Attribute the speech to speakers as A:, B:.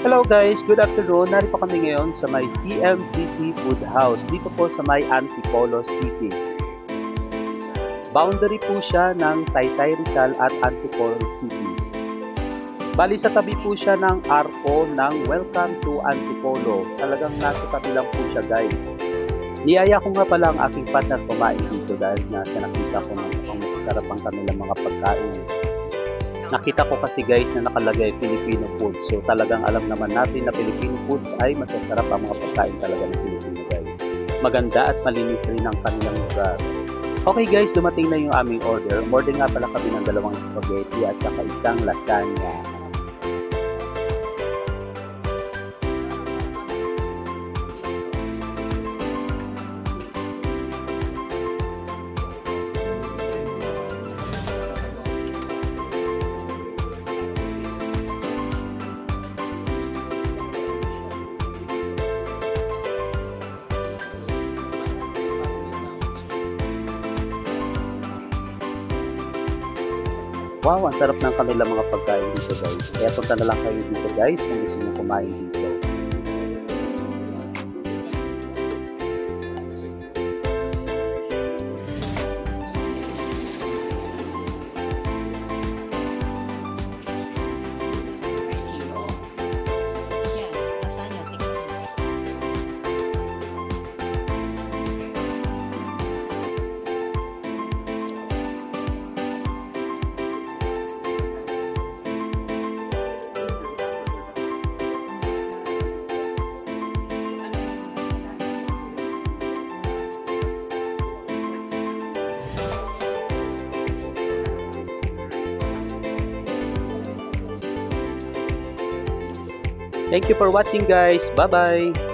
A: Hello guys, good afternoon. Narito kami ngayon sa may CMCC Food House dito po sa may Antipolo City. Boundary po siya ng Taytay Rizal at Antipolo City. Bali sa tabi po siya ng arko ng Welcome to Antipolo. Talagang nasa tabi lang po siya guys. Niyaya ko nga pala ang aking partner kumain dito dahil nasa nakita ko ng masarap ang kanilang mga pagkain. Nakita ko kasi guys na nakalagay Filipino foods. So talagang alam naman natin na Filipino foods ay masasarap ang mga pagkain talaga ng Filipino guys. Maganda at malinis rin ang kanilang lugar. Okay guys, dumating na yung aming order. Order nga pala kami ng 2 spaghetti at saka isang lasagna. Wow, ang sarap ng kanilang mga pagkain dito guys. Kaya punta na lang kayo dito guys kung gusto nyo kumain dito. Thank you for watching guys. Bye-bye.